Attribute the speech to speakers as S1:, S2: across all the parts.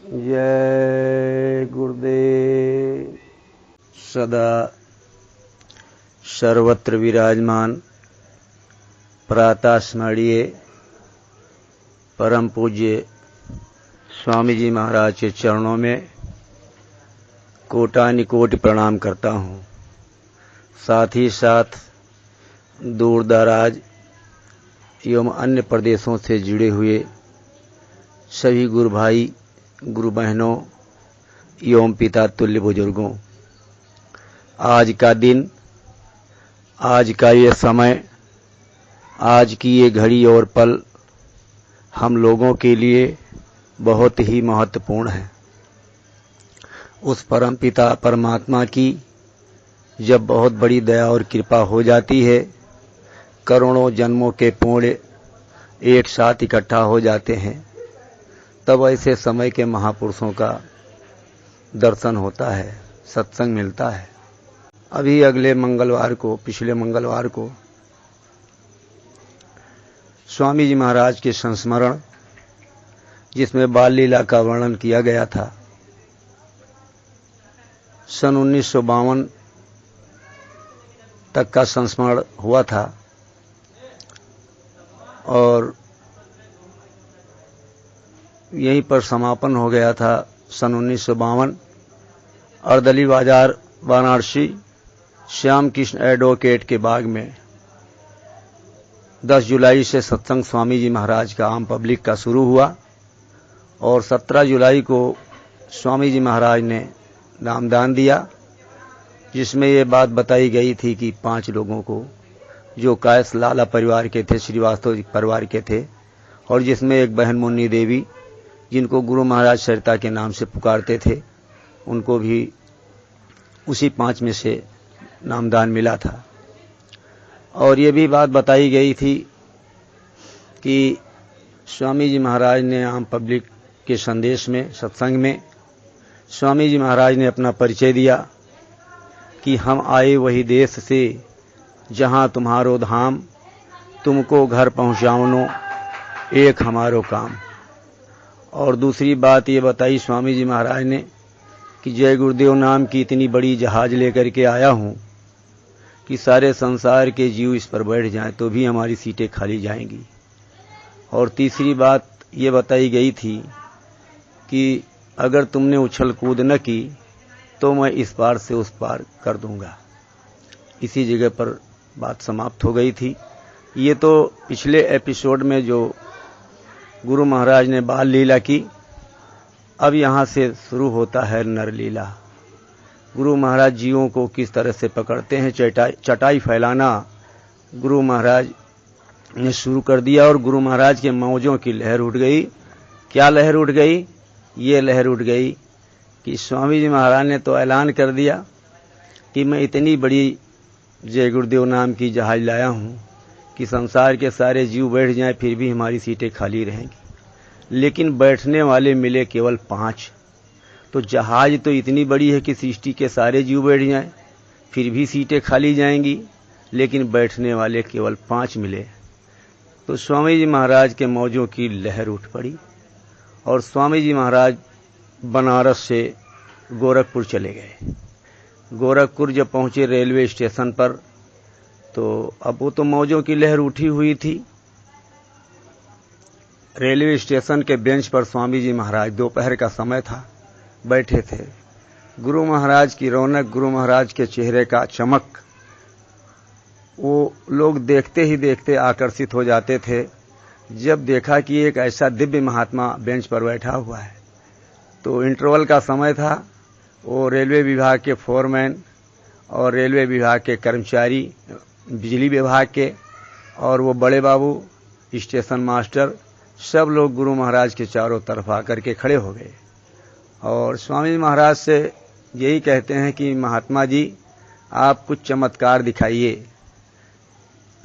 S1: जय गुरुदेव। सदा सर्वत्र विराजमान प्रातः स्मरणीय परम पूज्य स्वामी जी महाराज के चरणों में कोटि प्रणाम करता हूँ। साथ ही साथ दूर दराज एवं अन्य प्रदेशों से जुड़े हुए सभी गुरु भाई गुरु बहनों एवं पिता तुल्य बुजुर्गों, आज का दिन, आज का ये समय, आज की ये घड़ी और पल हम लोगों के लिए बहुत ही महत्वपूर्ण है। उस परम पिता परमात्मा की जब बहुत बड़ी दया और कृपा हो जाती है, करोड़ों जन्मों के पुण्य एक साथ इकट्ठा हो जाते हैं, तब ऐसे समय के महापुरुषों का दर्शन होता है, सत्संग मिलता है। अभी अगले मंगलवार को, पिछले मंगलवार को स्वामी जी महाराज के संस्मरण, जिसमें बाल लीला का वर्णन किया गया था, सन 1952 तक का संस्मरण हुआ था और यहीं पर समापन हो गया था सन 1952। अर्दली बाजार वाराणसी श्याम कृष्ण एडवोकेट के बाग में 10 जुलाई से सत्संग स्वामी जी महाराज का आम पब्लिक का शुरू हुआ और 17 जुलाई को स्वामी जी महाराज ने नामदान दिया, जिसमें ये बात बताई गई थी कि 5 लोगों को, जो कायस लाला परिवार के थे, श्रीवास्तव परिवार के थे, और जिसमें एक बहन मुन्नी देवी, जिनको गुरु महाराज सरिता के नाम से पुकारते थे, उनको भी उसी 5 में से नामदान मिला था। और ये भी बात बताई गई थी कि स्वामी जी महाराज ने आम पब्लिक के संदेश में, सत्संग में, स्वामी जी महाराज ने अपना परिचय दिया कि हम आए वही देश से जहां तुम्हारो धाम, तुमको घर पहुंचावनो एक हमारो काम। और दूसरी बात ये बताई स्वामी जी महाराज ने कि जय गुरुदेव नाम की इतनी बड़ी जहाज लेकर के आया हूं कि सारे संसार के जीव इस पर बैठ जाएं तो भी हमारी सीटें खाली जाएंगी। और तीसरी बात ये बताई गई थी कि अगर तुमने उछल कूद न की तो मैं इस पार से उस पार कर दूंगा। इसी जगह पर बात समाप्त हो गई थी। ये तो पिछले एपिसोड में जो गुरु महाराज ने बाल लीला की, अब यहाँ से शुरू होता है नर लीला। गुरु महाराज जीवों को किस तरह से पकड़ते हैं, चटाई फैलाना गुरु महाराज ने शुरू कर दिया और गुरु महाराज के मौजों की लहर उठ गई। क्या लहर उठ गई? ये लहर उठ गई कि स्वामी जी महाराज ने तो ऐलान कर दिया कि मैं इतनी बड़ी जय गुरुदेव नाम की जहाज लाया हूँ कि संसार के सारे जीव बैठ जाएं फिर भी हमारी सीटें खाली रहेंगी। लेकिन बैठने वाले मिले केवल 5। तो जहाज तो इतनी बड़ी है कि सृष्टि के सारे जीव बैठ जाएं फिर भी सीटें खाली जाएंगी, लेकिन बैठने वाले केवल 5 मिले। तो स्वामी जी महाराज के मौजों की लहर उठ पड़ी और स्वामी जी महाराज बनारस से गोरखपुर चले गए। गोरखपुर जब पहुंचे रेलवे स्टेशन पर, तो अब वो तो मौजों की लहर उठी हुई थी। रेलवे स्टेशन के बेंच पर स्वामी जी महाराज, दोपहर का समय था, बैठे थे। गुरु महाराज की रौनक, गुरु महाराज के चेहरे का चमक, वो लोग देखते ही देखते आकर्षित हो जाते थे। जब देखा कि एक ऐसा दिव्य महात्मा बेंच पर बैठा हुआ है, तो इंटरवल का समय था। वो रेलवे विभाग के फोरमैन और रेलवे विभाग के कर्मचारी, बिजली विभाग के, और वो बड़े बाबू स्टेशन मास्टर, सब लोग गुरु महाराज के चारों तरफ आकर के खड़े हो गए और स्वामी महाराज से यही कहते हैं कि महात्मा जी, आप कुछ चमत्कार दिखाइए।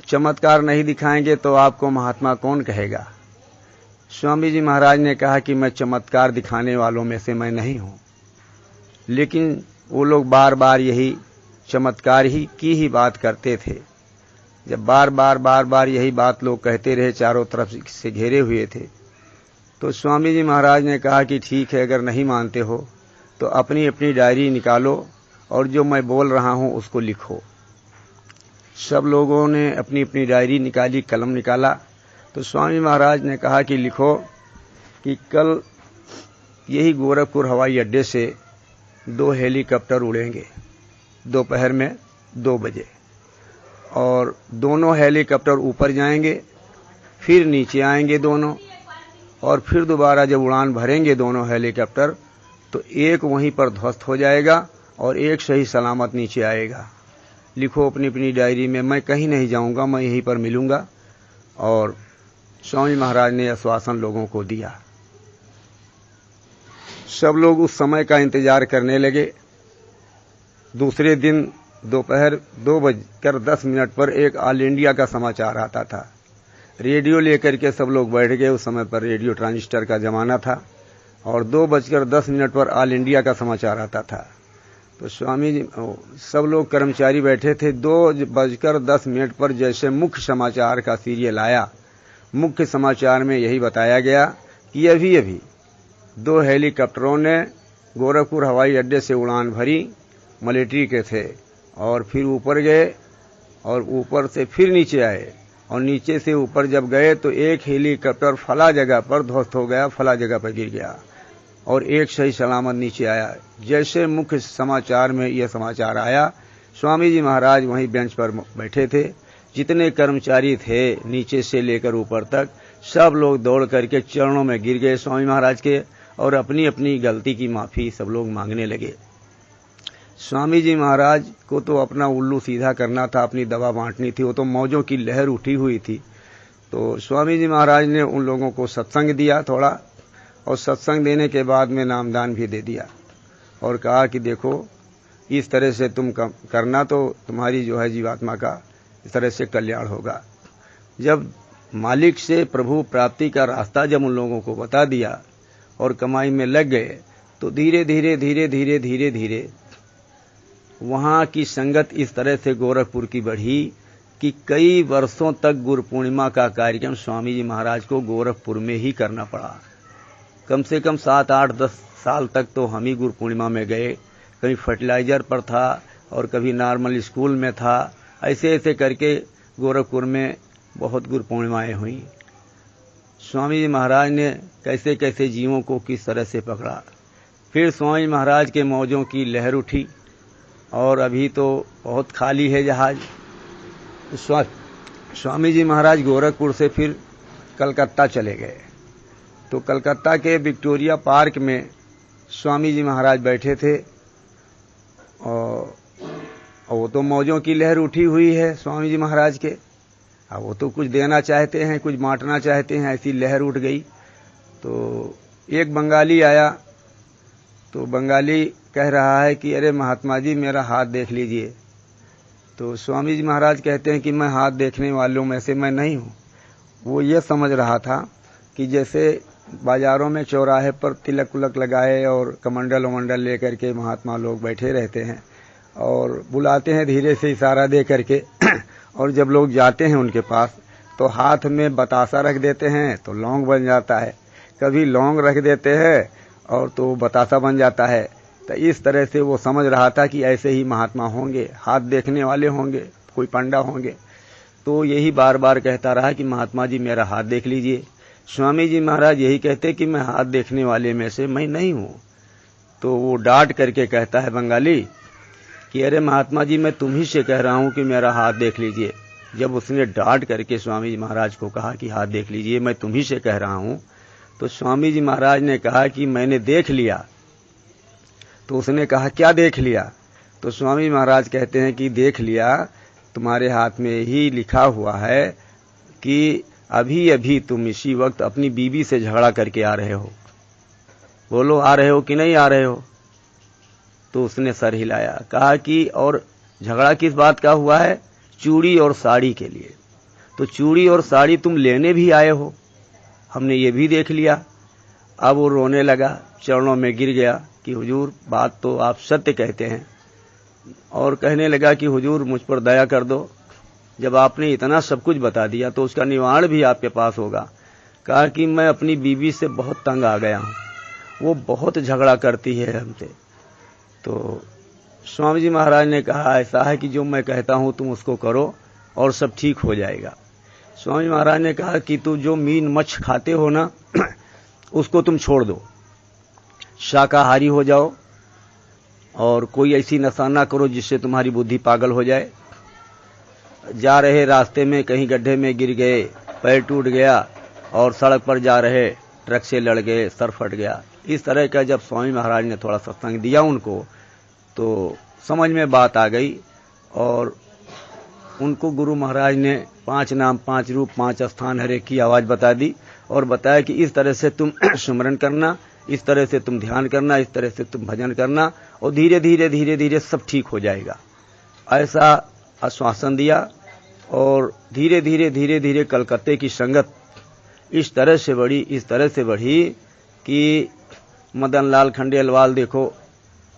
S1: चमत्कार नहीं दिखाएंगे तो आपको महात्मा कौन कहेगा? स्वामी जी महाराज ने कहा कि मैं चमत्कार दिखाने वालों में से मैं नहीं हूं। लेकिन वो लोग बार बार यही चमत्कार की ही बात करते थे। जब बार बार यही बात लोग कहते रहे, चारों तरफ से घेरे हुए थे, तो स्वामी जी महाराज ने कहा कि ठीक है, अगर नहीं मानते हो तो अपनी अपनी डायरी निकालो और जो मैं बोल रहा हूं उसको लिखो। सब लोगों ने अपनी अपनी डायरी निकाली, कलम निकाला। तो स्वामी महाराज ने कहा कि लिखो कि कल यही गोरखपुर हवाई अड्डे से 2 हेलीकॉप्टर उड़ेंगे दोपहर में 2 बजे, और दोनों हेलीकॉप्टर ऊपर जाएंगे, फिर नीचे आएंगे दोनों, और फिर दोबारा जब उड़ान भरेंगे दोनों हेलीकॉप्टर तो एक वहीं पर ध्वस्त हो जाएगा और एक सही सलामत नीचे आएगा। लिखो अपनी अपनी डायरी में, मैं कहीं नहीं जाऊंगा, मैं यहीं पर मिलूंगा। और स्वामी महाराज ने आश्वासन लोगों को दिया। सब लोग उस समय का इंतजार करने लगे। दूसरे दिन दोपहर 2:10 पर एक ऑल इंडिया का समाचार आता था। रेडियो लेकर के सब लोग बैठ गए। उस समय पर रेडियो ट्रांजिस्टर का जमाना था और 2:10 पर ऑल इंडिया का समाचार आता था। तो स्वामी जी, सब लोग कर्मचारी बैठे थे। 2:10 पर जैसे मुख्य समाचार का सीरियल आया, मुख्य समाचार में यही बताया गया कि अभी 2 हेलीकॉप्टरों ने गोरखपुर हवाई अड्डे से उड़ान भरी, मिलिट्री के थे, और फिर ऊपर गए और ऊपर से फिर नीचे आए, और नीचे से ऊपर जब गए तो एक हेलीकॉप्टर फला जगह पर ध्वस्त हो गया, फला जगह पर गिर गया, और एक सही सलामत नीचे आया। जैसे मुख्य समाचार में यह समाचार आया, स्वामी जी महाराज वहीं बेंच पर बैठे थे। जितने कर्मचारी थे नीचे से लेकर ऊपर तक, सब लोग दौड़ करके चरणों में गिर गए स्वामी महाराज के, और अपनी अपनी गलती की माफी सब लोग मांगने लगे। स्वामी जी महाराज को तो अपना उल्लू सीधा करना था, अपनी दवा बांटनी थी, वो तो मौजों की लहर उठी हुई थी। तो स्वामी जी महाराज ने उन लोगों को सत्संग दिया थोड़ा, और सत्संग देने के बाद में नामदान भी दे दिया, और कहा कि देखो इस तरह से तुम करना तो तुम्हारी जो है जीवात्मा का इस तरह से कल्याण होगा। जब मालिक से प्रभु प्राप्ति का रास्ता जब उन लोगों को बता दिया और कमाई में लग गए, तो धीरे धीरे वहां की संगत इस तरह से गोरखपुर की बढ़ी कि कई वर्षों तक गुरु पूर्णिमा का कार्यक्रम स्वामी जी महाराज को गोरखपुर में ही करना पड़ा। कम से कम 7, 8, 10 साल तक तो हम ही गुरु पूर्णिमा में गए। कभी फर्टिलाइजर पर था और कभी नॉर्मल स्कूल में था। ऐसे ऐसे करके गोरखपुर में बहुत गुरु पूर्णिमाएं हुई। स्वामी जी महाराज ने कैसे कैसे जीवों को किस तरह से पकड़ा। फिर स्वामी महाराज के मौजों की लहर उठी, और अभी तो बहुत खाली है जहाज। स्वामी जी महाराज गोरखपुर से फिर कलकत्ता चले गए। तो कलकत्ता के विक्टोरिया पार्क में स्वामी जी महाराज बैठे थे, और वो तो मौजों की लहर उठी हुई है स्वामी जी महाराज के। अब वो तो कुछ देना चाहते हैं, कुछ बांटना चाहते हैं, ऐसी लहर उठ गई। तो एक बंगाली आया, तो बंगाली कह रहा है कि अरे महात्मा जी मेरा हाथ देख लीजिए। तो स्वामी जी महाराज कहते हैं कि मैं हाथ देखने वालों में से मैं नहीं हूँ। वो ये समझ रहा था कि जैसे बाजारों में चौराहे पर तिलक उलक लगाए और कमंडल वमंडल लेकर के महात्मा लोग बैठे रहते हैं और बुलाते हैं धीरे से इशारा दे करके, और जब लोग जाते हैं उनके पास तो हाथ में बतासा रख देते हैं तो लौंग बन जाता है, कभी लौंग रख देते हैं और तो बतासा बन जाता है। तो इस तरह से वो समझ रहा था कि ऐसे ही महात्मा होंगे, हाथ देखने वाले होंगे, कोई पंडा होंगे। तो यही बार बार कहता रहा कि महात्मा जी मेरा हाथ देख लीजिए। स्वामी जी महाराज यही कहते कि मैं हाथ देखने वाले में से मैं नहीं हूँ। तो वो डांट करके कहता है बंगाली कि अरे महात्मा जी मैं तुम ही से कह रहा हूँ कि मेरा हाथ देख लीजिए। जब उसने डांट करके स्वामी जी महाराज को कहा कि हाथ देख लीजिए, मैं तुम ही से कह रहा हूँ, तो स्वामी जी महाराज ने कहा कि मैंने देख लिया। तो उसने कहा क्या देख लिया? तो स्वामी महाराज कहते हैं कि देख लिया, तुम्हारे हाथ में ही लिखा हुआ है कि अभी अभी तुम इसी वक्त अपनी बीवी से झगड़ा करके आ रहे हो। बोलो आ रहे हो कि नहीं आ रहे हो? तो उसने सर हिलाया, कहा कि और झगड़ा किस बात का हुआ है? चूड़ी और साड़ी के लिए। तो चूड़ी और साड़ी तुम लेने भी आए हो, हमने ये भी देख लिया। अब वो रोने लगा, चरणों में गिर गया कि हुजूर बात तो आप सत्य कहते हैं, और कहने लगा कि हुजूर मुझ पर दया कर दो, जब आपने इतना सब कुछ बता दिया तो उसका निवारण भी आपके पास होगा। कहा कि मैं अपनी बीवी से बहुत तंग आ गया हूँ, वो बहुत झगड़ा करती है हमसे। तो स्वामी जी महाराज ने कहा ऐसा है कि जो मैं कहता हूँ तुम उसको करो और सब ठीक हो जाएगा। स्वामी महाराज ने कहा कि तू जो मीन मछ खाते हो ना उसको तुम छोड़ दो, शाकाहारी हो जाओ और कोई ऐसी नशा ना करो जिससे तुम्हारी बुद्धि पागल हो जाए। जा रहे रास्ते में कहीं गड्ढे में गिर गए, पैर टूट गया और सड़क पर जा रहे ट्रक से लड़ गए, सर फट गया। इस तरह का जब स्वामी महाराज ने थोड़ा सत्संग दिया उनको तो समझ में बात आ गई और उनको गुरु महाराज ने 5 नाम 5 रूप 5 स्थान हर एक की आवाज बता दी और बताया कि इस तरह से तुम सुमरन करना, इस तरह से तुम ध्यान करना, इस तरह से तुम भजन करना और धीरे धीरे धीरे धीरे सब ठीक हो जाएगा। ऐसा आश्वासन दिया और धीरे धीरे धीरे धीरे कलकत्ते की संगत इस तरह से बढ़ी कि मदन लाल खंडेलवाल देखो,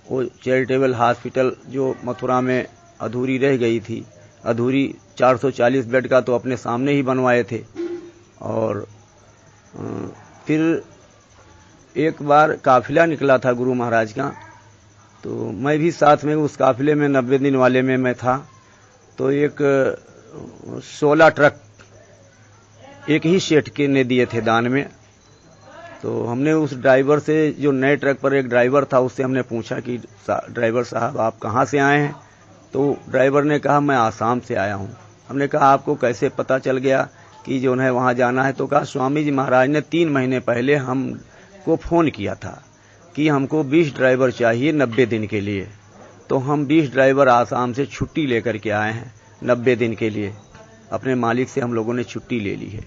S1: वो चैरिटेबल हॉस्पिटल जो मथुरा में अधूरी रह गई थी, अधूरी 440 बेड का तो अपने सामने ही बनवाए थे। और फिर एक बार काफिला निकला था गुरु महाराज का, तो मैं भी साथ में उस काफिले में 90 दिन वाले में मैं था। तो एक 16 ट्रक एक ही सेठ के ने दिए थे दान में। तो हमने उस ड्राइवर से, जो नए ट्रक पर एक ड्राइवर था, उससे हमने पूछा कि ड्राइवर साहब आप कहाँ से आए हैं? तो ड्राइवर ने कहा मैं आसाम से आया हूँ। हमने कहा आपको कैसे पता चल गया कि जो है वहाँ जाना है? तो कहा स्वामी जी महाराज ने 3 महीने पहले हमको फोन किया था कि हमको 20 ड्राइवर चाहिए 90 दिन के लिए। तो हम 20 ड्राइवर आसाम से छुट्टी लेकर के आए हैं 90 दिन के लिए। अपने मालिक से हम लोगों ने छुट्टी ले ली है।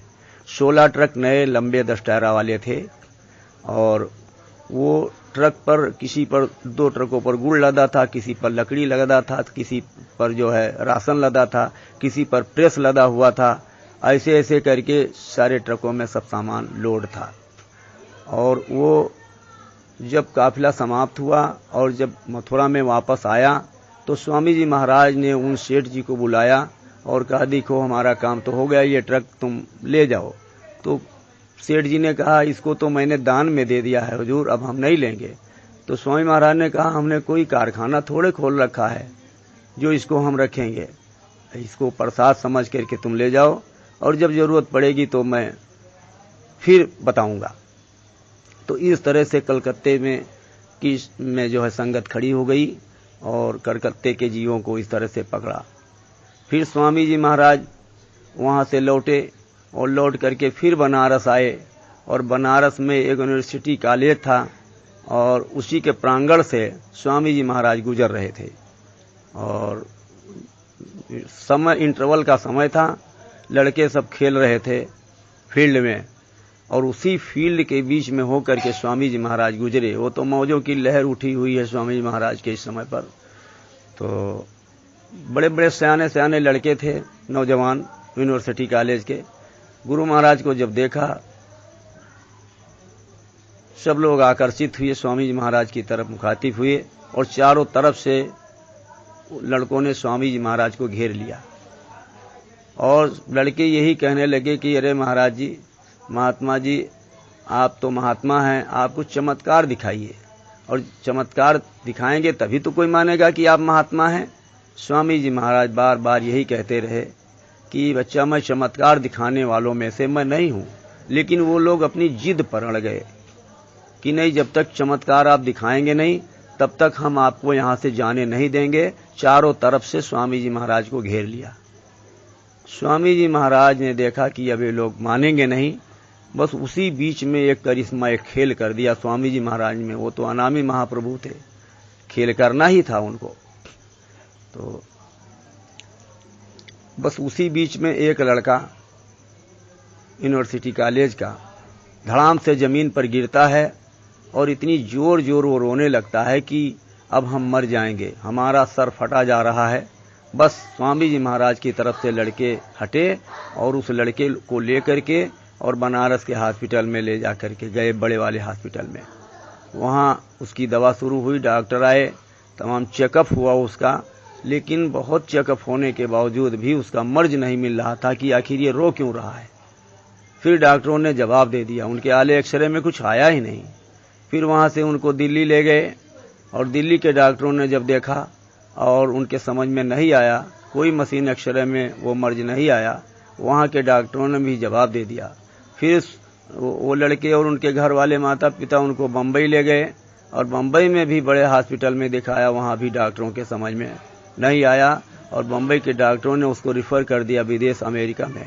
S1: 16 ट्रक नए लंबे 10 टायरा वाले थे और वो ट्रक पर किसी पर 2 ट्रकों पर गुड़ लदा था, किसी पर लकड़ी लदा था, किसी पर जो है राशन लदा था, किसी पर प्रेस लदा हुआ था। ऐसे ऐसे करके सारे ट्रकों में सब सामान लोड था। और वो जब काफिला समाप्त हुआ और जब मथुरा में वापस आया तो स्वामी जी महाराज ने उन सेठ जी को बुलाया और कहा देखो हमारा काम तो हो गया, ये ट्रक तुम ले जाओ। तो सेठ जी ने कहा इसको तो मैंने दान में दे दिया है हुजूर, अब हम नहीं लेंगे। तो स्वामी महाराज ने कहा हमने कोई कारखाना थोड़े खोल रखा है जो इसको हम रखेंगे, इसको प्रसाद समझ करके तुम ले जाओ और जब जरूरत पड़ेगी तो मैं फिर बताऊंगा। तो इस तरह से कलकत्ते में जो है संगत खड़ी हो गई और कलकत्ते के जीवों को इस तरह से पकड़ा। फिर स्वामी जी महाराज वहाँ से लौटे और लौट करके फिर बनारस आए और बनारस में एक यूनिवर्सिटी कॉलेज था और उसी के प्रांगण से स्वामी जी महाराज गुजर रहे थे और समय इंटरवल का समय था, लड़के सब खेल रहे थे फील्ड में और उसी फील्ड के बीच में होकर के स्वामी जी महाराज गुजरे। वो तो मौजों की लहर उठी हुई है स्वामी जी महाराज के इस समय पर। तो बड़े बड़े सयाने सयाने लड़के थे, नौजवान यूनिवर्सिटी कॉलेज के। गुरु महाराज को जब देखा सब लोग आकर्षित हुए, स्वामी जी महाराज की तरफ मुखातिब हुए और चारों तरफ से लड़कों ने स्वामी जी महाराज को घेर लिया और लड़के यही कहने लगे कि अरे महाराज जी, महात्मा जी, आप तो महात्मा हैं, आप कुछ चमत्कार दिखाइए और चमत्कार दिखाएंगे तभी तो कोई मानेगा कि आप महात्मा हैं। स्वामी जी महाराज बार बार यही कहते रहे कि बच्चा मैं चमत्कार दिखाने वालों में से मैं नहीं हूं। लेकिन वो लोग अपनी जिद पर अड़ गए कि नहीं, जब तक चमत्कार आप दिखाएंगे नहीं तब तक हम आपको यहां से जाने नहीं देंगे। चारों तरफ से स्वामी जी महाराज को घेर लिया। स्वामी जी महाराज ने देखा कि अब ये लोग मानेंगे नहीं, बस उसी बीच में एक करिश्मा, एक खेल कर दिया स्वामी जी महाराज में। वो तो अनामी महाप्रभु थे, खेल करना ही था उनको। तो बस उसी बीच में एक लड़का यूनिवर्सिटी कॉलेज का धड़ाम से जमीन पर गिरता है और इतनी जोर जोर वो रोने लगता है कि अब हम मर जाएंगे, हमारा सर फटा जा रहा है। बस स्वामी जी महाराज की तरफ से लड़के हटे और उस लड़के को लेकर के और बनारस के हॉस्पिटल में ले जाकर के गए, बड़े वाले हॉस्पिटल में। वहाँ उसकी दवा शुरू हुई, डॉक्टर आए, तमाम चेकअप हुआ उसका। लेकिन बहुत चेकअप होने के बावजूद भी उसका मर्ज नहीं मिल रहा था कि आखिर ये रो क्यों रहा है। फिर डॉक्टरों ने जवाब दे दिया, उनके आले एक्सरे में कुछ आया ही नहीं। फिर वहां से उनको दिल्ली ले गए और दिल्ली के डॉक्टरों ने जब देखा और उनके समझ में नहीं आया, कोई मशीन एक्सरे में वो मर्ज नहीं आया, वहां के डॉक्टरों ने भी जवाब दे दिया। फिर वो लड़के और उनके घर वाले माता पिता उनको बम्बई ले गए और बम्बई में भी बड़े हॉस्पिटल में दिखाया, वहां भी डॉक्टरों के समझ में नहीं आया और बम्बई के डॉक्टरों ने उसको रिफर कर दिया विदेश अमेरिका में।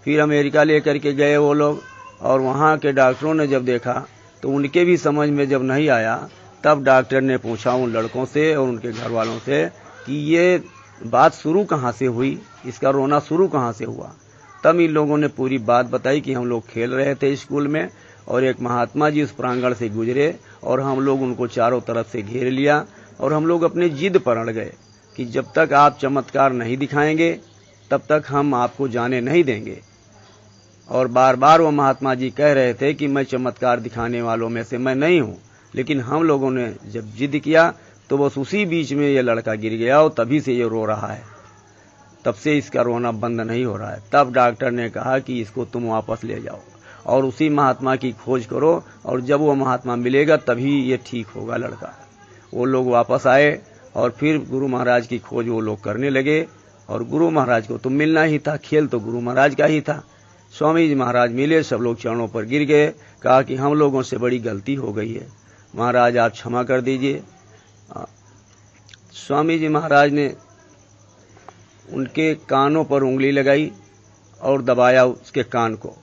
S1: फिर अमेरिका लेकर के गए वो लोग और वहां के डॉक्टरों ने जब देखा तो उनके भी समझ में जब नहीं आया, तब डॉक्टर ने पूछा उन लड़कों से और उनके घर वालों से कि ये बात शुरू कहाँ से हुई, इसका रोना शुरू कहाँ से हुआ। तब इन लोगों ने पूरी बात बताई कि हम लोग खेल रहे थे स्कूल में और एक महात्मा जी उस प्रांगण से गुजरे और हम लोग उनको चारों तरफ से घेर लिया और हम लोग अपने जिद पर अड़ गए कि जब तक आप चमत्कार नहीं दिखाएंगे तब तक हम आपको जाने नहीं देंगे। और बार बार वो महात्मा जी कह रहे थे कि मैं चमत्कार दिखाने वालों में से मैं नहीं हूं, लेकिन हम लोगों ने जब जिद किया तो बस उसी बीच में ये लड़का गिर गया और तभी से ये रो रहा है। तब से इसका रोना बंद नहीं हो रहा है। तब डॉक्टर ने कहा कि इसको तुम वापस ले जाओ और उसी महात्मा की खोज करो और जब वो महात्मा मिलेगा तभी ये ठीक होगा लड़का। वो लोग वापस आए और फिर गुरु महाराज की खोज वो लोग करने लगे और गुरु महाराज को तो मिलना ही था, खेल तो गुरु महाराज का ही था। स्वामी जी महाराज मिले, सब लोग चरणों पर गिर गए, कहा कि हम लोगों से बड़ी गलती हो गई है, महाराज आप क्षमा कर दीजिए। स्वामी जी महाराज ने उनके कानों पर उंगली लगाई और दबाया उसके कान को,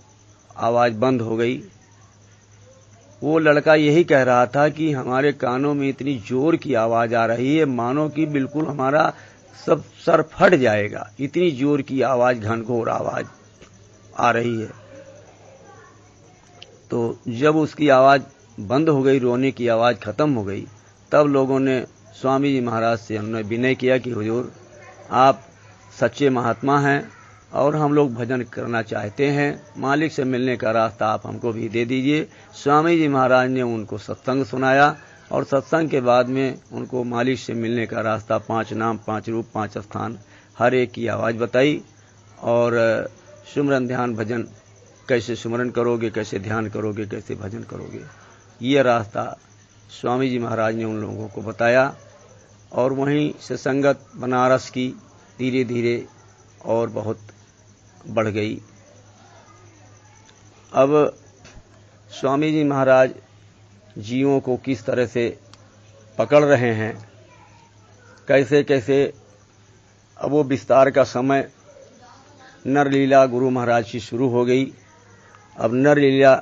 S1: आवाज बंद हो गई। वो लड़का यही कह रहा था कि हमारे कानों में इतनी जोर की आवाज आ रही है मानो कि बिल्कुल हमारा सब सर फट जाएगा, इतनी जोर की आवाज, घनघोर आवाज आ रही है। तो जब उसकी आवाज बंद हो गई, रोने की आवाज खत्म हो गई, तब लोगों ने स्वामी जी महाराज से हमने विनय किया कि हुजूर आप सच्चे महात्मा हैं और हम लोग भजन करना चाहते हैं, मालिक से मिलने का रास्ता आप हमको भी दे दीजिए। स्वामी जी महाराज ने उनको सत्संग सुनाया और सत्संग के बाद में उनको मालिक से मिलने का रास्ता, 5 नाम 5 रूप 5 स्थान हर एक की आवाज बताई और सुमरन ध्यान भजन कैसे सुमरन करोगे, कैसे ध्यान करोगे, कैसे भजन करोगे, ये रास्ता स्वामी जी महाराज ने उन लोगों को बताया। और वहीं से संगत बनारस की धीरे धीरे और बहुत बढ़ गई। अब स्वामी जी महाराज जीवों को किस तरह से पकड़ रहे हैं, कैसे कैसे, अब वो विस्तार का समय नरलीला गुरु महाराज की शुरू हो गई। अब नरलीला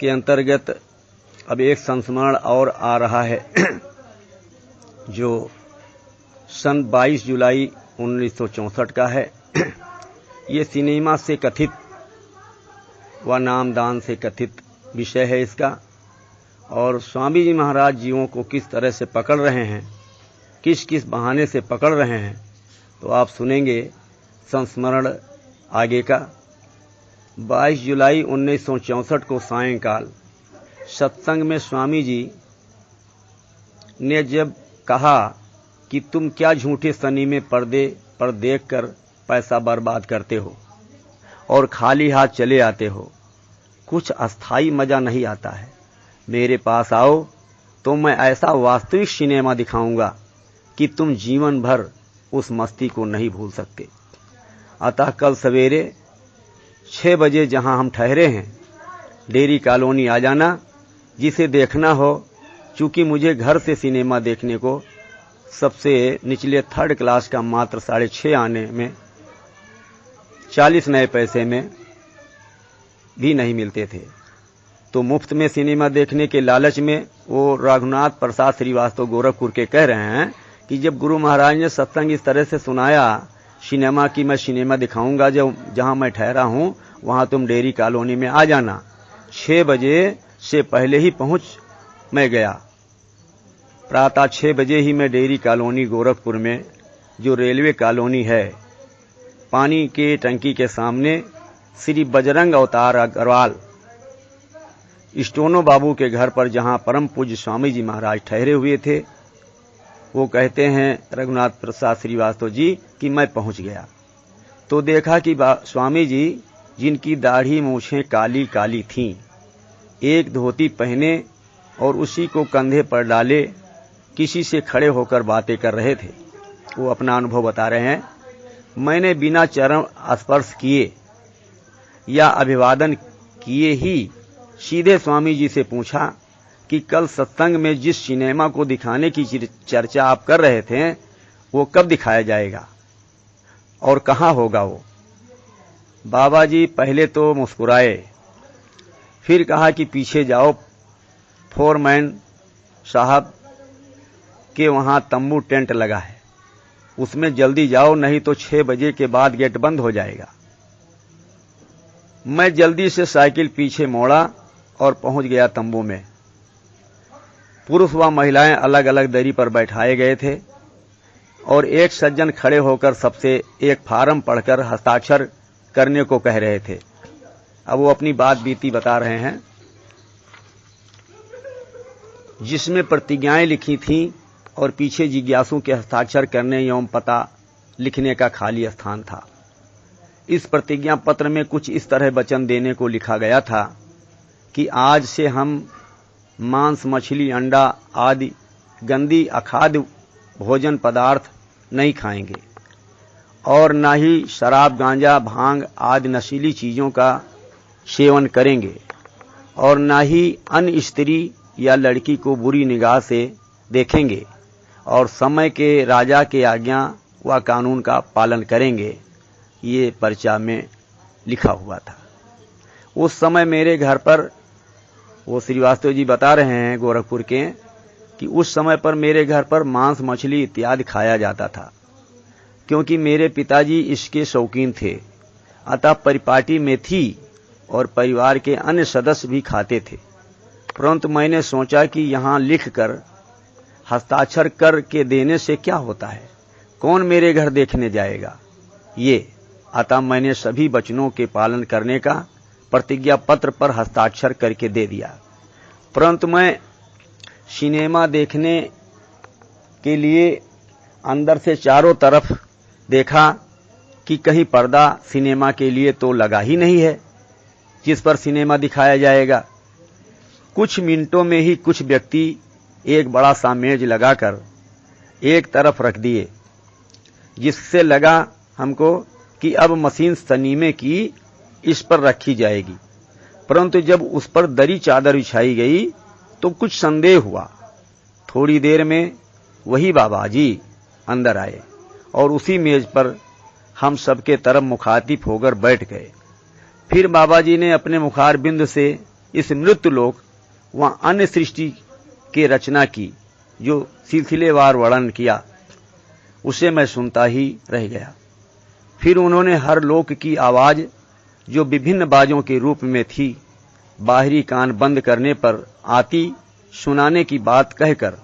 S1: के अंतर्गत अब एक संस्मरण और आ रहा है जो सन 22 जुलाई 1964 का है। ये सिनेमा से कथित व नामदान से कथित विषय है इसका। और स्वामी जी महाराज जीवों को किस तरह से पकड़ रहे हैं, किस किस बहाने से पकड़ रहे हैं, तो आप सुनेंगे संस्मरण आगे का। 22 जुलाई 1964 को सायंकाल सत्संग में स्वामी जी ने जब कहा कि तुम क्या झूठे सनी में पर्दे पर देखकर पैसा बर्बाद करते हो और खाली हाथ चले आते हो, कुछ अस्थाई मजा नहीं आता है, मेरे पास आओ तो मैं ऐसा वास्तविक सिनेमा दिखाऊंगा कि तुम जीवन भर उस मस्ती को नहीं भूल सकते। अतः कल सवेरे 6 बजे जहां हम ठहरे हैं डेरी कॉलोनी आ जाना, जिसे देखना हो। चूंकि मुझे घर से सिनेमा देखने को सबसे निचले 3rd क्लास का मात्र 6.5 आने में 40 नए पैसे में भी नहीं मिलते थे, तो मुफ्त में सिनेमा देखने के लालच में वो रघुनाथ प्रसाद श्रीवास्तव गोरखपुर के कह रहे हैं कि जब गुरु महाराज ने सत्संग इस तरह से सुनाया सिनेमा की, मैं सिनेमा दिखाऊंगा जहां मैं ठहरा हूं वहां तुम डेरी कॉलोनी में आ जाना। 6 बजे से पहले ही पहुंच मैं गया। प्रातः 6 बजे ही मैं डेरी कॉलोनी गोरखपुर में, जो रेलवे कॉलोनी है, पानी के टंकी के सामने श्री बजरंग अवतार अग्रवाल स्टोनो बाबू के घर पर, जहां परम पूज्य स्वामी जी महाराज ठहरे हुए थे, वो कहते हैं रघुनाथ प्रसाद श्रीवास्तव जी कि मैं पहुंच गया। तो देखा कि स्वामी जी, जिनकी दाढ़ी मूछें काली काली थीं, एक धोती पहने और उसी को कंधे पर डाले किसी से खड़े होकर बातें कर रहे थे। वो अपना अनुभव बता रहे हैं। मैंने बिना चरण स्पर्श किए या अभिवादन किए ही सीधे स्वामी जी से पूछा कि कल सत्संग में जिस सिनेमा को दिखाने की चर्चा आप कर रहे थे, वो कब दिखाया जाएगा और कहाँ होगा वो? बाबा जी पहले तो मुस्कुराए, फिर कहा कि पीछे जाओ, फोरमैन साहब के वहां तंबू टेंट लगा है, उसमें जल्दी जाओ, नहीं तो 6 बजे के बाद गेट बंद हो जाएगा। मैं जल्दी से साइकिल पीछे मोड़ा और पहुंच गया तंबू में। पुरुष व महिलाएं अलग अलग दरी पर बैठाए गए थे और एक सज्जन खड़े होकर सबसे एक फार्म पढ़कर हस्ताक्षर करने को कह रहे थे। अब वो अपनी बात बीती बता रहे हैं, जिसमें प्रतिज्ञाएं लिखी थीं और पीछे जिज्ञासु के हस्ताक्षर करने एवं पता लिखने का खाली स्थान था। इस प्रतिज्ञा पत्र में कुछ इस तरह वचन देने को लिखा गया था कि आज से हम मांस, मछली, अंडा आदि गंदी अखाद्य भोजन पदार्थ नहीं खाएंगे और न ही शराब, गांजा, भांग आदि नशीली चीजों का सेवन करेंगे और न ही अन्य स्त्री या लड़की को बुरी निगाह से देखेंगे और समय के राजा के आज्ञा व कानून का पालन करेंगे। ये पर्चा में लिखा हुआ था। उस समय मेरे घर पर, वो श्रीवास्तव जी बता रहे हैं गोरखपुर के, कि उस समय पर मेरे घर पर मांस, मछली इत्यादि खाया जाता था, क्योंकि मेरे पिताजी इसके शौकीन थे। अतः परिपाटी में थी और परिवार के अन्य सदस्य भी खाते थे। परंतु मैंने सोचा कि यहाँ लिख कर हस्ताक्षर कर के देने से क्या होता है, कौन मेरे घर देखने जाएगा ये। अतः मैंने सभी वचनों के पालन करने का प्रतिज्ञा पत्र पर हस्ताक्षर करके दे दिया। परंतु मैं सिनेमा देखने के लिए अंदर से चारों तरफ देखा कि कहीं पर्दा सिनेमा के लिए तो लगा ही नहीं है जिस पर सिनेमा दिखाया जाएगा। कुछ मिनटों में ही कुछ व्यक्ति एक बड़ा सा मेज लगाकर एक तरफ रख दिए, जिससे लगा हमको कि अब मशीन सनीमे की इस पर रखी जाएगी। परंतु जब उस पर दरी चादर बिछाई गई तो कुछ संदेह हुआ। थोड़ी देर में वही बाबा जी अंदर आए और उसी मेज पर हम सबके तरफ मुखातिब होकर बैठ गए। फिर बाबा जी ने अपने मुखार बिंद से इस मृत्यु लोक व अन्य सृष्टि की रचना की, जो सिलसिलेवार वर्णन किया, उसे मैं सुनता ही रह गया। फिर उन्होंने हर लोक की आवाज, जो विभिन्न बाजों के रूप में थी, बाहरी कान बंद करने पर आती सुनाने की बात कहकर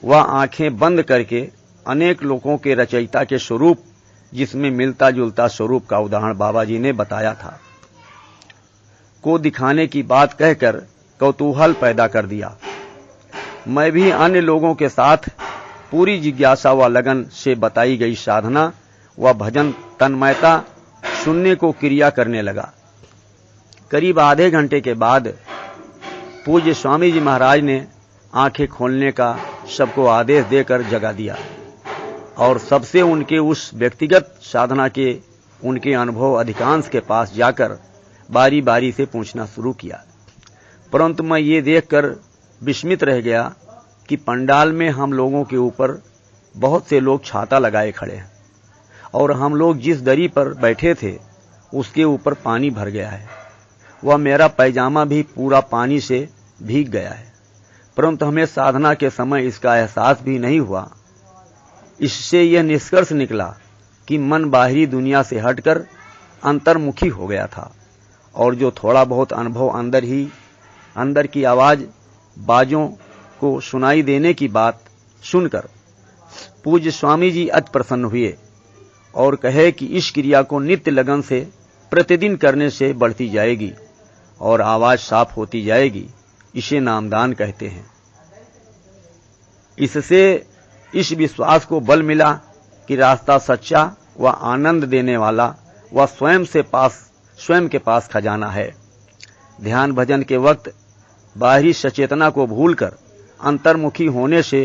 S1: वह आंखें बंद करके अनेक लोकों के रचयिता के स्वरूप, जिसमें मिलता जुलता स्वरूप का उदाहरण बाबा जी ने बताया था, को दिखाने की बात कहकर कौतूहल पैदा कर दिया। मैं भी अन्य लोगों के साथ पूरी जिज्ञासा व लगन से बताई गई साधना व भजन तन्मयता सुनने को क्रिया करने लगा। करीब आधे घंटे के बाद पूज्य स्वामी जी महाराज ने आंखें खोलने का सबको आदेश देकर जगा दिया और सबसे उनके उस व्यक्तिगत साधना के उनके अनुभव अधिकांश के पास जाकर बारी बारी से पूछना शुरू किया। परंतु मैं ये देखकर विस्मित रह गया कि पंडाल में हम लोगों के ऊपर बहुत से लोग छाता लगाए खड़े हैं और हम लोग जिस दरी पर बैठे थे उसके ऊपर पानी भर गया है। वह मेरा पैजामा भी पूरा पानी से भीग गया है, परंतु हमें साधना के समय इसका एहसास भी नहीं हुआ। इससे यह निष्कर्ष निकला कि मन बाहरी दुनिया से हटकर अंतर्मुखी हो गया था और जो थोड़ा बहुत अनुभव अंदर की आवाज बाजों को सुनाई देने की बात सुनकर पूज्य स्वामी जी अति प्रसन्न हुए और कहे कि इस क्रिया को नित्य लगन से प्रतिदिन करने से बढ़ती जाएगी और आवाज साफ होती जाएगी। इसे नामदान कहते हैं। इससे इस विश्वास को बल मिला कि रास्ता सच्चा व आनंद देने वाला व स्वयं के पास खजाना है। ध्यान भजन के वक्त बाहरी सचेतना को भूलकर अंतर्मुखी होने से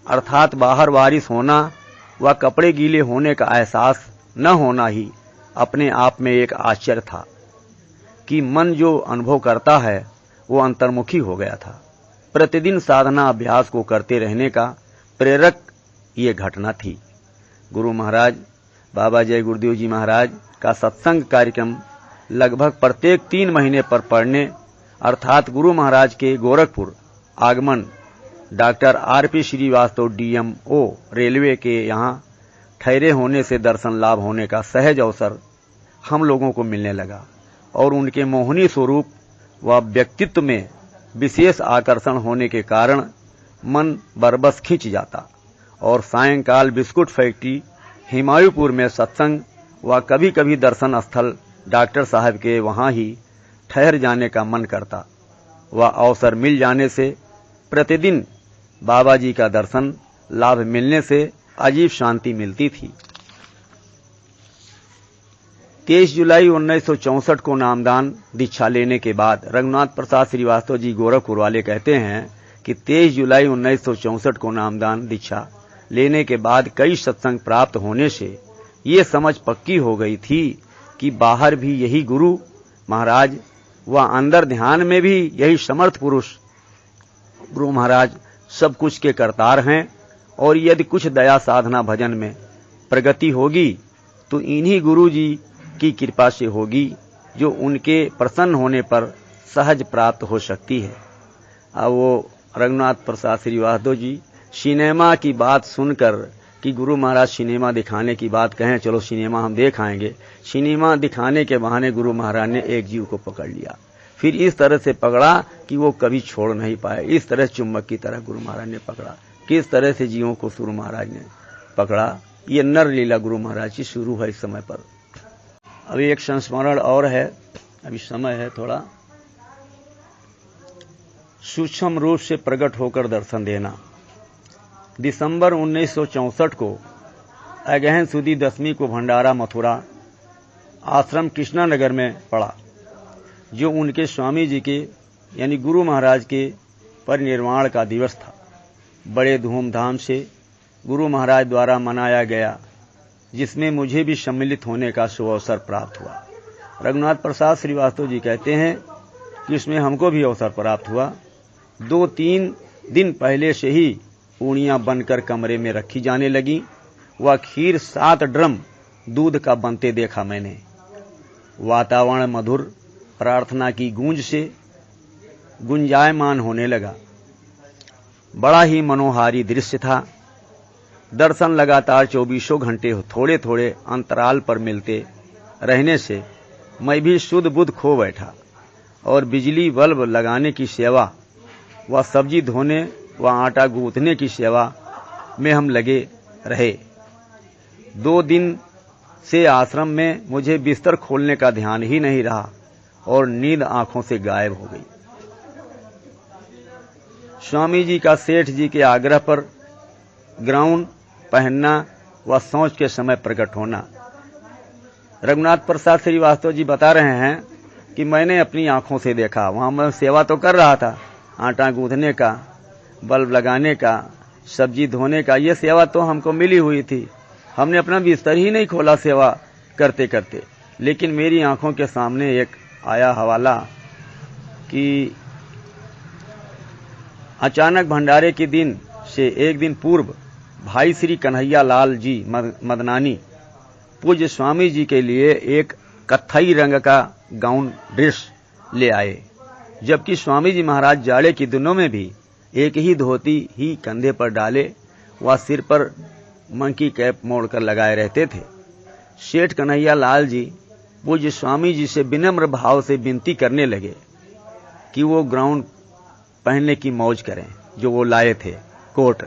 S1: अर्थात बाहर बारिश होना व कपड़े गीले होने का एहसास न होना ही अपने आप में एक आश्चर्य था कि मन जो अनुभव करता है वो अंतर्मुखी हो गया था। प्रतिदिन साधना अभ्यास को करते रहने का प्रेरक ये घटना थी। गुरु महाराज बाबा जय गुरुदेव जी महाराज का सत्संग कार्यक्रम लगभग प्रत्येक 3 महीने पर पढ़ने अर्थात गुरु महाराज के गोरखपुर आगमन doctor R P. Srivastava DMO railway के यहाँ ठहरे होने से दर्शन लाभ होने का सहज अवसर हम लोगों को मिलने लगा और उनके मोहनी स्वरूप व व्यक्तित्व में विशेष आकर्षण होने के कारण मन बरबस खिंच जाता और सायंकाल बिस्कुट फैक्ट्री हिमायूपुर में सत्संग व कभी कभी दर्शन स्थल डॉक्टर साहब के वहां ही ठहर जाने का मन करता व अवसर मिल जाने से प्रतिदिन बाबा जी का दर्शन लाभ मिलने से अजीब शांति मिलती थी। 23 जुलाई 1964 को नामदान दीक्षा लेने के बाद रघुनाथ प्रसाद श्रीवास्तव जी गोरखपुर वाले कहते हैं कि 23 जुलाई 1964 को नामदान दीक्षा लेने के बाद कई सत्संग प्राप्त होने से ये समझ पक्की हो गई थी कि बाहर भी यही गुरु महाराज व अंदर ध्यान में भी यही समर्थ पुरुष गुरु महाराज सब कुछ के करतार हैं और यदि कुछ दया साधना भजन में प्रगति होगी तो इन्हीं गुरु जी की कृपा से होगी जो उनके प्रसन्न होने पर सहज प्राप्त हो सकती है। अब वो रघुनाथ प्रसाद श्रीवास्तव जी सिनेमा की बात सुनकर कि गुरु महाराज सिनेमा दिखाने की बात कहें, चलो सिनेमा हम देख आएंगे। सिनेमा दिखाने के बहाने गुरु महाराज ने एक जीव को पकड़ लिया, फिर इस तरह से पकड़ा कि वो कभी छोड़ नहीं पाए। इस तरह चुम्बक की तरह गुरु महाराज ने पकड़ा। किस तरह से जीवों को गुरु महाराज ने पकड़ा, ये नर लीला गुरु महाराज की शुरू है इस समय पर। अभी एक संस्मरण और है, अभी समय है थोड़ा। सूक्ष्म रूप से प्रकट होकर दर्शन देना। दिसंबर 1964 को अगहन सुदी 10वीं को भंडारा मथुरा आश्रम कृष्णानगर में पड़ा, जो उनके स्वामी जी के यानी गुरु महाराज के परिनिर्वाण का दिवस था। बड़े धूमधाम से गुरु महाराज द्वारा मनाया गया, जिसमें मुझे भी सम्मिलित होने का सुअवसर प्राप्त हुआ। रघुनाथ प्रसाद श्रीवास्तव जी कहते हैं कि उसमें हमको भी अवसर प्राप्त हुआ। 2-3 दिन पहले से ही पूड़ियां बनकर कमरे में रखी जाने लगी व खीर 7 ड्रम दूध का बनते देखा मैंने। वातावरण मधुर प्रार्थना की गूंज से गुंजायमान होने लगा। बड़ा ही मनोहारी दृश्य था। दर्शन लगातार 24 घंटे थोड़े थोड़े अंतराल पर मिलते रहने से मैं भी शुद्ध बुद्ध खो बैठा और बिजली बल्ब लगाने की सेवा व सब्जी धोने व आटा गूंथने की सेवा में हम लगे रहे। 2 दिन से आश्रम में मुझे बिस्तर खोलने का ध्यान ही नहीं रहा और नींद आंखों से गायब हो गई। स्वामी जी का सेठ जी के आग्रह पर ग्राउन पहनना व शौच के समय प्रकट होना। रघुनाथ प्रसाद श्रीवास्तव जी बता रहे हैं कि मैंने अपनी आंखों से देखा। वहां मैं सेवा तो कर रहा था, आटा गूंथने का, बल्ब लगाने का, सब्जी धोने का, ये सेवा तो हमको मिली हुई थी। हमने अपना बिस्तर ही नहीं खोला सेवा करते करते, लेकिन मेरी आंखों के सामने एक आया हवाला कि अचानक भंडारे के दिन से एक दिन पूर्व भाई श्री कन्हैया लाल जी मदनानी पूज्य स्वामी जी के लिए एक कत्थई रंग का गाउन ड्रेस ले आए, जबकि स्वामी जी महाराज जाड़े के दिनों में भी एक ही धोती ही कंधे पर डाले व सिर पर मंकी कैप मोड़कर लगाए रहते थे। सेठ कन्हैया लाल जी पूज्य स्वामी जी से विनम्र भाव से विनती करने लगे कि वो ग्राउन पहनने की मौज करें जो वो लाए थे कोट,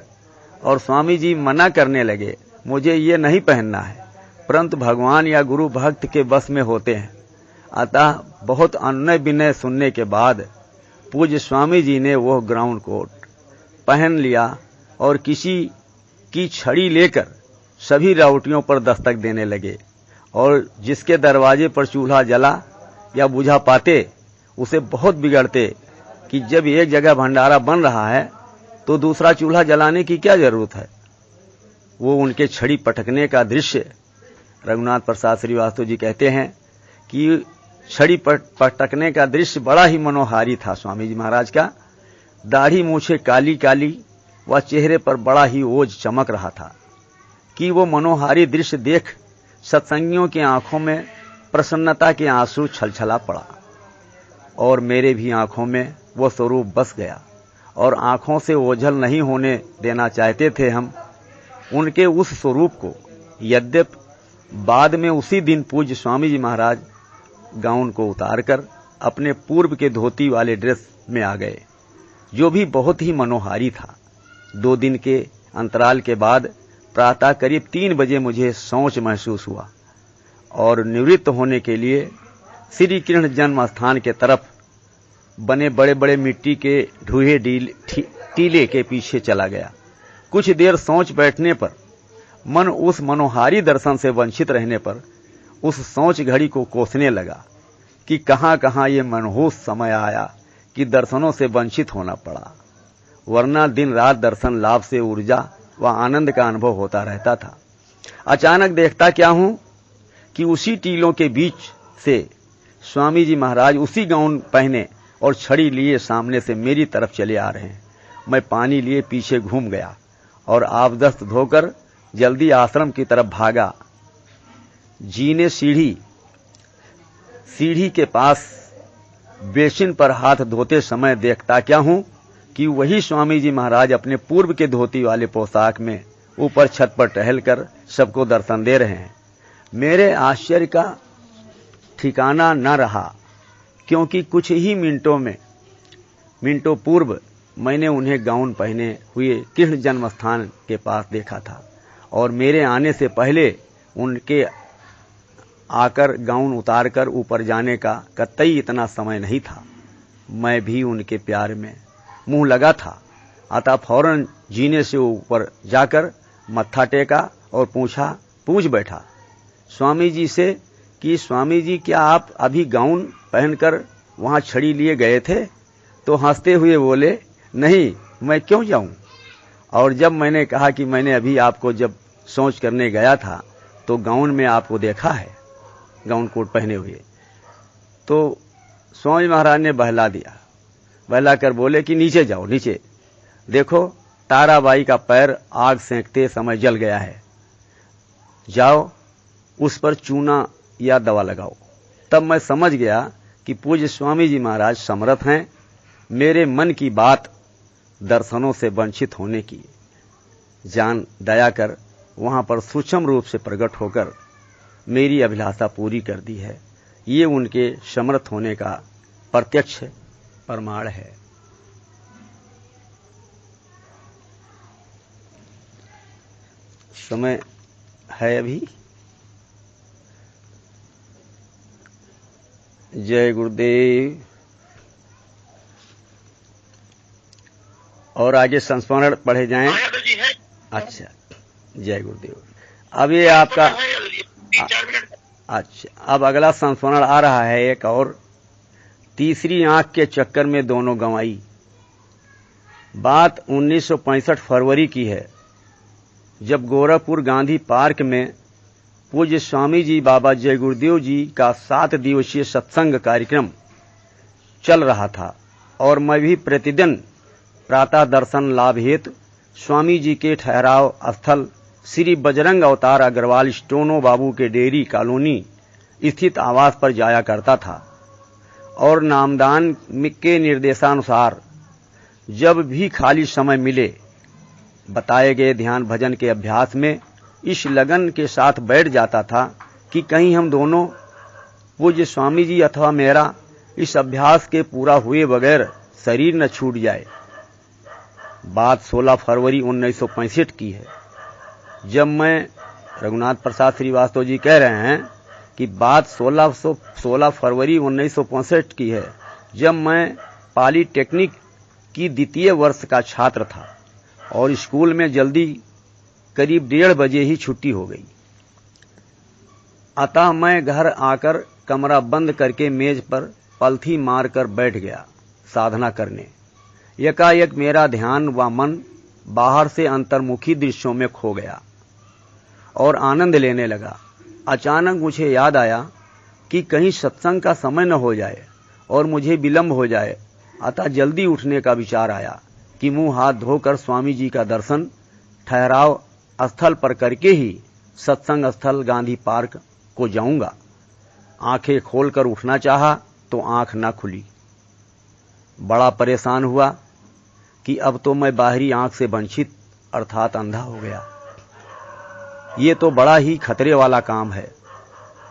S1: और स्वामी जी मना करने लगे, मुझे ये नहीं पहनना है, परंतु भगवान या गुरु भक्त के बस में होते हैं। अतः बहुत अनुनय विनय सुनने के बाद पूज्य स्वामी जी ने वो ग्राउन कोट पहन लिया और किसी की छड़ी लेकर सभी राउटियों पर दस्तक देने लगे और जिसके दरवाजे पर चूल्हा जला या बुझा पाते उसे बहुत बिगड़ते कि जब एक जगह भंडारा बन रहा है तो दूसरा चूल्हा जलाने की क्या जरूरत है। वो उनके छड़ी पटकने का दृश्य, रघुनाथ प्रसाद श्रीवास्तव जी कहते हैं कि छड़ी पटकने का दृश्य बड़ा ही मनोहारी था स्वामी जी महाराज का। दाढ़ी मूछे काली काली व चेहरे पर बड़ा ही ओज चमक रहा था कि वो मनोहारी दृश्य देख सत्संगियों की आंखों में प्रसन्नता के आंसू छलछला पड़ा और मेरे भी आंखों में वो स्वरूप बस गया और आंखों से ओझल नहीं होने देना चाहते थे हम उनके उस स्वरूप को। यद्यपि बाद में उसी दिन पूज्य स्वामी जी महाराज गाउन को उतारकर अपने पूर्व के धोती वाले ड्रेस में आ गए, जो भी बहुत ही मनोहारी था। 2 दिन के अंतराल के बाद प्रातः करीब 3 बजे मुझे शौच महसूस हुआ और निवृत्त होने के लिए श्री कृष्ण जन्म स्थान के तरफ बने बड़े बड़े मिट्टी के ढूहे टीले के पीछे चला गया। कुछ देर शौच बैठने पर मन उस मनोहारी दर्शन से वंचित रहने पर उस शौच घड़ी को कोसने लगा कि कहां कहां ये मनहूस समय आया कि दर्शनों से वंचित होना पड़ा, वरना दिन रात दर्शन लाभ से ऊर्जा व आनंद का अनुभव होता रहता था। अचानक देखता क्या हूं कि उसी टीलों के बीच से स्वामी जी महाराज उसी गाउन पहने और छड़ी लिए सामने से मेरी तरफ चले आ रहे हैं। मैं पानी लिए पीछे घूम गया और आबदस्त धोकर जल्दी आश्रम की तरफ भागा। जी ने सीढ़ी के पास बेसिन पर हाथ धोते समय देखता क्या हूं कि वही स्वामी जी महाराज अपने पूर्व के धोती वाले पोशाक में ऊपर छत पर टहलकर सबको दर्शन दे रहे हैं। मेरे आश्चर्य का ठिकाना न रहा, क्योंकि कुछ ही मिनटों पूर्व मैंने उन्हें गाउन पहने हुए कृष्ण जन्म स्थान के पास देखा था और मेरे आने से पहले उनके आकर गाउन उतारकर ऊपर जाने का कतई इतना समय नहीं था। मैं भी उनके प्यार में मुंह लगा था, अतः फौरन जीने से ऊपर जाकर मत्था टेका और पूछ बैठा स्वामी जी से कि स्वामी जी क्या आप अभी गाउन पहनकर वहां छड़ी लिए गए थे? तो हंसते हुए बोले, नहीं, मैं क्यों जाऊं। और जब मैंने कहा कि मैंने अभी आपको जब शौच करने गया था तो गाउन में आपको देखा है, गाउन कोट पहने हुए, तो स्वामी महाराज ने बहला कर बोले कि नीचे जाओ, नीचे देखो ताराबाई का पैर आग सेंकते समय जल गया है, जाओ उस पर चूना या दवा लगाओ। तब मैं समझ गया कि पूज्य स्वामी जी महाराज समर्थ हैं मेरे मन की बात दर्शनों से वंचित होने की जान दया कर वहां पर सूक्ष्म रूप से प्रकट होकर मेरी अभिलाषा पूरी कर दी है। ये उनके समर्थ होने का प्रत्यक्ष प्रमाण है। समय है अभी। जय गुरुदेव। और आगे संस्मरण पढ़े जाएं। अच्छा, जय गुरुदेव। अब ये आपका अच्छा, अब अगला संस्मरण आ रहा है एक और। तीसरी आंख के चक्कर में दोनों गंवाई। बात 1965 फरवरी की है, जब गोरखपुर गांधी पार्क में पूज्य स्वामी जी बाबा जय गुरुदेव जी का 7 दिवसीय सत्संग कार्यक्रम चल रहा था और मैं भी प्रतिदिन प्रातः दर्शन लाभ हेतु स्वामी जी के ठहराव स्थल श्री बजरंग अवतार अग्रवाल स्टोनो बाबू के डेयरी कॉलोनी स्थित आवास पर जाया करता था और नामदान के निर्देशानुसार जब भी खाली समय मिले बताए गए ध्यान भजन के अभ्यास में इस लगन के साथ बैठ जाता था कि कहीं हम दोनों पूज्य स्वामी जी अथवा मेरा इस अभ्यास के पूरा हुए बगैर शरीर न छूट जाए। बात 16 फरवरी 1965 की है, जब मैं रघुनाथ प्रसाद श्रीवास्तव जी कह रहे हैं कि बात 16 फरवरी 1965 की है, जब मैं पॉलीटेक्निक की 2य वर्ष का छात्र था और स्कूल में जल्दी करीब 1:30 बजे ही छुट्टी हो गई। अतः मैं घर आकर कमरा बंद करके मेज पर पलथी मारकर बैठ गया साधना करने। एकाएक मेरा ध्यान व मन बाहर से अंतर्मुखी दृश्यों में खो गया और आनंद लेने लगा। अचानक मुझे याद आया कि कहीं सत्संग का समय न हो जाए और मुझे विलंब हो जाए। अतः जल्दी उठने का विचार आया कि मुंह हाथ धोकर स्वामी जी का दर्शन ठहराव स्थल पर करके ही सत्संग स्थल गांधी पार्क को जाऊंगा। आंखें खोलकर उठना चाहा तो आंख न खुली। बड़ा परेशान हुआ कि अब तो मैं बाहरी आंख से वंचित अर्थात अंधा हो गया। ये तो बड़ा ही खतरे वाला काम है।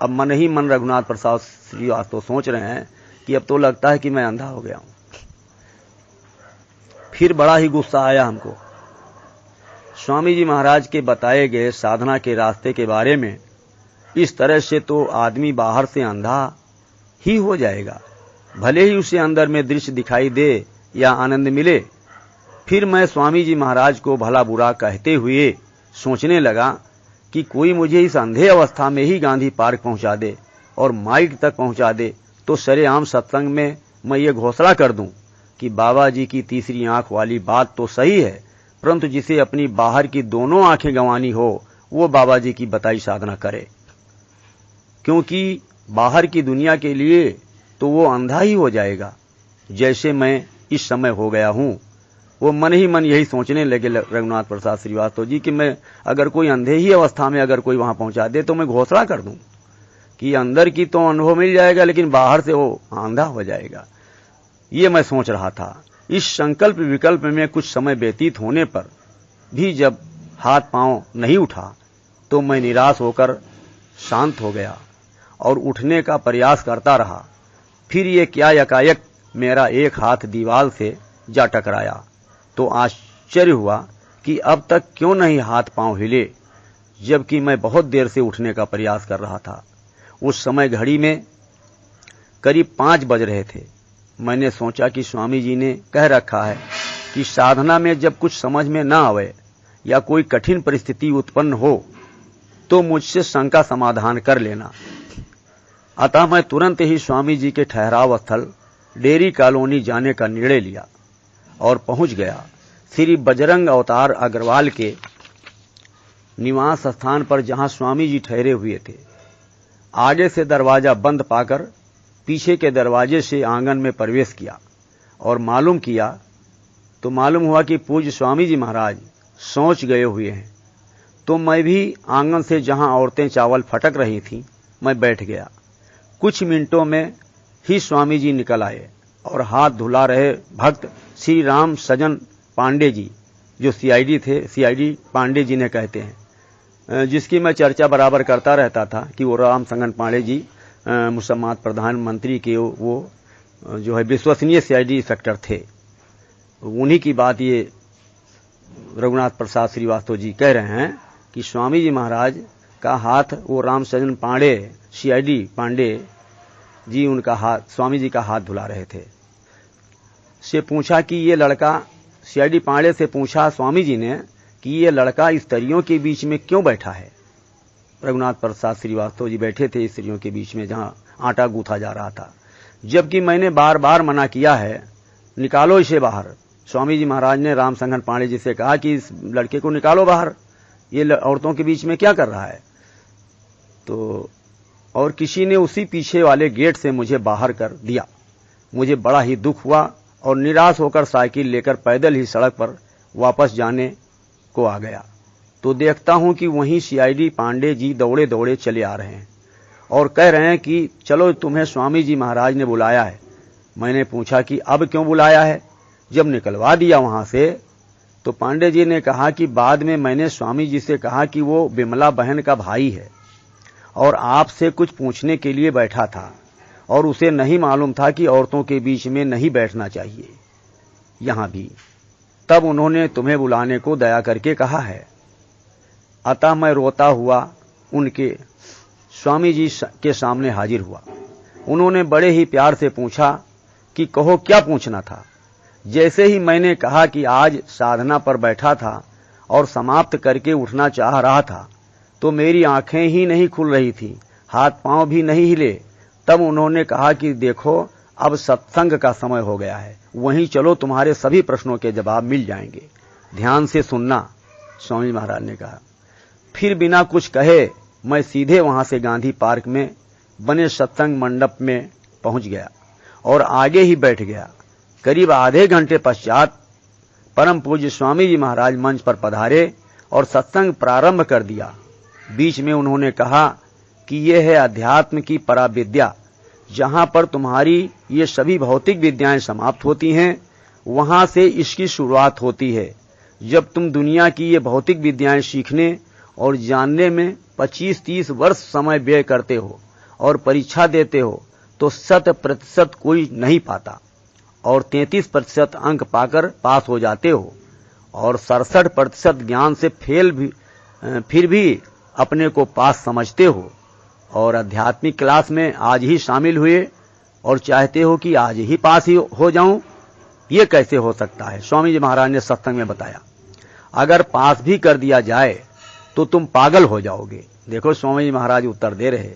S1: अब मन ही मन रघुनाथ प्रसाद श्रीवास्तव सोच रहे हैं कि अब तो लगता है कि मैं अंधा हो गया हूं। फिर बड़ा ही गुस्सा आया हमको। स्वामी जी महाराज के बताए गए साधना के रास्ते के बारे में इस तरह से तो आदमी बाहर से अंधा ही हो जाएगा, भले ही उसे अंदर में दृश्य दिखाई दे या आनंद मिले। फिर मैं स्वामी जी महाराज को भला बुरा कहते हुए सोचने लगा कि कोई मुझे इस अंधे अवस्था में ही गांधी पार्क पहुंचा दे और माइक तक पहुंचा दे तो सरेआम सत्संग में मैं ये घोषणा कर दूं कि बाबा जी की तीसरी आंख वाली बात तो सही है, परंतु जिसे अपनी बाहर की दोनों आंखें गंवानी हो वो बाबा जी की बताई साधना करे, क्योंकि बाहर की दुनिया के लिए तो वो अंधा ही हो जाएगा जैसे मैं इस समय हो गया हूं। वो मन ही मन यही सोचने लगे रघुनाथ प्रसाद श्रीवास्तव जी कि मैं अगर कोई अंधे ही अवस्था में अगर कोई वहां पहुंचा दे तो मैं घोषणा कर दूं कि अंदर की तो अनुभव मिल जाएगा लेकिन बाहर से वो अंधा हो जाएगा। ये मैं सोच रहा था। इस संकल्प विकल्प में कुछ समय व्यतीत होने पर भी जब हाथ पांव नहीं उठा तो मैं निराश होकर शांत हो गया और उठने का प्रयास करता रहा। फिर ये क्या एकाएक मेरा एक हाथ दीवार से जा टकराया तो आश्चर्य हुआ कि अब तक क्यों नहीं हाथ पांव हिले, जबकि मैं बहुत देर से उठने का प्रयास कर रहा था। उस समय घड़ी में करीब 5 बज रहे थे। मैंने सोचा कि स्वामी जी ने कह रखा है कि साधना में जब कुछ समझ में न आवे या कोई कठिन परिस्थिति उत्पन्न हो तो मुझसे शंका समाधान कर लेना। अतः मैं तुरंत ही स्वामी जी के ठहराव स्थल डेरी कॉलोनी जाने का निर्णय लिया और पहुंच गया। श्री बजरंग अवतार अग्रवाल के निवास स्थान पर जहां स्वामी जी ठहरे हुए थे। आगे से दरवाजा बंद पाकर पीछे के दरवाजे से आंगन में प्रवेश किया और मालूम किया तो मालूम हुआ कि पूज्य स्वामी जी महाराज सोच गए हुए हैं। तो मैं भी आंगन से जहां औरतें चावल फटक रही थीं मैं बैठ गया। कुछ मिनटों में ही स्वामी जी निकल आए और हाथ धुला रहे भक्त श्री राम सजन पांडे जी, जो सीआईडी थे, सीआईडी पांडे जी ने कहते हैं, जिसकी मैं चर्चा बराबर करता रहता था कि वो राम सजन पांडे जी मुसम्मात प्रधानमंत्री के वो जो है विश्वसनीय सीआईडी इंस्पेक्टर थे। उन्हीं की बात ये रघुनाथ प्रसाद श्रीवास्तव जी कह रहे हैं कि स्वामी जी महाराज का हाथ वो राम सजन पांडे सीआईडी पांडे जी उनका हाथ स्वामी जी का हाथ धुला रहे थे। से पूछा कि ये लड़का, सीआईडी पांडे से पूछा स्वामी जी ने कि ये लड़का स्त्रियों के बीच में क्यों बैठा है। रघुनाथ प्रसाद श्रीवास्तव जी बैठे थे स्त्रियों के बीच में जहां आटा गूंथा जा रहा था, जबकि मैंने बार बार मना किया है निकालो इसे बाहर। स्वामी जी महाराज ने राम संघन पांडे जी से कहा कि इस लड़के को निकालो बाहर, ये औरतों के बीच में क्या कर रहा है। तो और किसी ने उसी पीछे वाले गेट से मुझे बाहर कर दिया। मुझे बड़ा ही दुख हुआ और निराश होकर साइकिल लेकर पैदल ही सड़क पर वापस जाने को आ गया तो देखता हूं कि वहीं सीआईडी पांडे जी दौड़े दौड़े चले आ रहे हैं और कह रहे हैं कि चलो तुम्हें स्वामी जी महाराज ने बुलाया है। मैंने पूछा कि अब क्यों बुलाया है। जब निकलवा दिया वहां से तो पांडे जी ने कहा कि बाद में मैंने स्वामी जी से कहा कि वो विमला बहन का भाई है और आपसे कुछ पूछने के लिए बैठा था और उसे नहीं मालूम था कि औरतों के बीच में नहीं बैठना चाहिए यहां भी। तब उन्होंने तुम्हें बुलाने को दया करके कहा है। अतः मैं रोता हुआ उनके स्वामी जी के सामने हाजिर हुआ। उन्होंने बड़े ही प्यार से पूछा कि कहो क्या पूछना था। जैसे ही मैंने कहा कि आज साधना पर बैठा था और समाप्त करके उठना चाह रहा था तो मेरी आंखें ही नहीं खुल रही थी, हाथ पांव भी नहीं हिले। तब उन्होंने कहा कि देखो अब सत्संग का समय हो गया है, वहीं चलो, तुम्हारे सभी प्रश्नों के जवाब मिल जाएंगे, ध्यान से सुनना, स्वामी महाराज ने कहा। फिर बिना कुछ कहे मैं सीधे वहां से गांधी पार्क में बने सत्संग मंडप में पहुंच गया और आगे ही बैठ गया। करीब आधे घंटे पश्चात परम पूज्य स्वामी जी महाराज मंच पर पधारे और सत्संग प्रारंभ कर दिया। बीच में उन्होंने कहा कि यह है अध्यात्म की पराविद्या, जहां पर तुम्हारी ये सभी भौतिक विद्याएं समाप्त होती हैं, वहां से इसकी शुरुआत होती है। जब तुम दुनिया की ये भौतिक विद्याएं सीखने और जानने में 25-30 वर्ष समय व्यय करते हो और परीक्षा देते हो तो 100% कोई नहीं पाता और 33% अंक पाकर पास हो जाते हो और 67% ज्ञान से फिर भी अपने को पास समझते हो और आध्यात्मिक क्लास में आज ही शामिल हुए और चाहते हो कि आज ही पास ही हो जाऊं। ये कैसे हो सकता है? स्वामी जी महाराज ने सत्संग में बताया, अगर पास भी कर दिया जाए तो तुम पागल हो जाओगे। देखो स्वामी जी महाराज उत्तर दे रहे,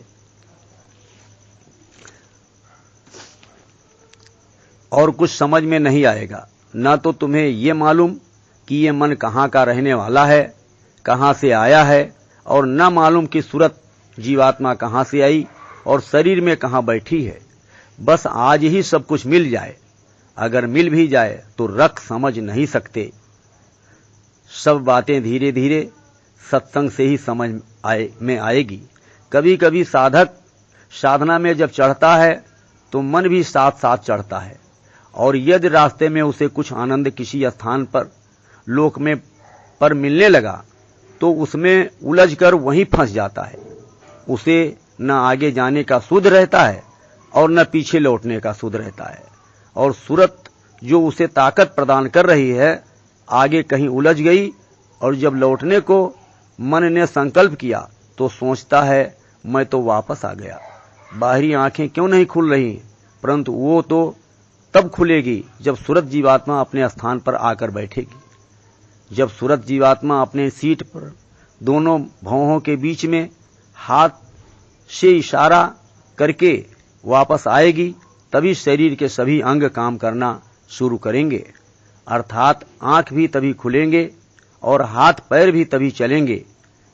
S1: और कुछ समझ में नहीं आएगा, न तो तुम्हें ये मालूम कि ये मन कहाँ का रहने वाला है, कहाँ से आया है, और न मालूम कि सूरत जीवात्मा कहाँ से आई और शरीर में कहाँ बैठी है। बस आज ही सब कुछ मिल जाए, अगर मिल भी जाए तो रख समझ नहीं सकते। सब बातें धीरे धीरे सत्संग से ही समझ में आएगी। कभी कभी साधक साधना में जब चढ़ता है तो मन भी साथ साथ चढ़ता है, और यदि रास्ते में उसे कुछ आनंद किसी स्थान पर लोक में पर मिलने लगा तो उसमें उलझकर वहीं फंस जाता है। उसे न आगे जाने का सुध रहता है और न पीछे लौटने का सुध रहता है, और सूरत जो उसे ताकत प्रदान कर रही है आगे कहीं उलझ गई, और जब लौटने को मन ने संकल्प किया तो सोचता है मैं तो वापस आ गया। बाहरी आंखें क्यों नहीं खुल रही, परंतु वो तो तब खुलेगी जब सूरत जीवात्मा अपने स्थान पर आकर बैठेगी। जब सूरत जीवात्मा अपने सीट पर दोनों भौहों के बीच में हाथ से इशारा करके वापस आएगी, तभी शरीर के सभी अंग काम करना शुरू करेंगे, अर्थात आंख भी तभी खुलेंगे और हाथ पैर भी तभी चलेंगे।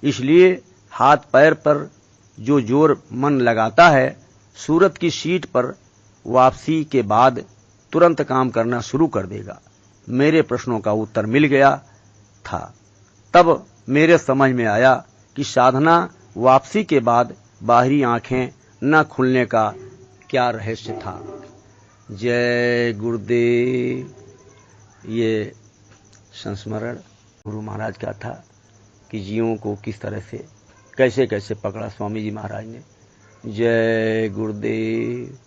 S1: इसलिए हाथ पैर पर जो जोर मन लगाता है, सूरत की सीट पर वापसी के बाद तुरंत काम करना शुरू कर देगा। मेरे प्रश्नों का उत्तर मिल गया था। तब मेरे समझ में आया कि साधना वापसी के बाद बाहरी आंखें न खुलने का क्या रहस्य था। जय गुरुदेव। ये संस्मरण गुरु महाराज का था कि जीवों को किस तरह से कैसे कैसे पकड़ा स्वामी जी महाराज ने। जय गुरुदेव।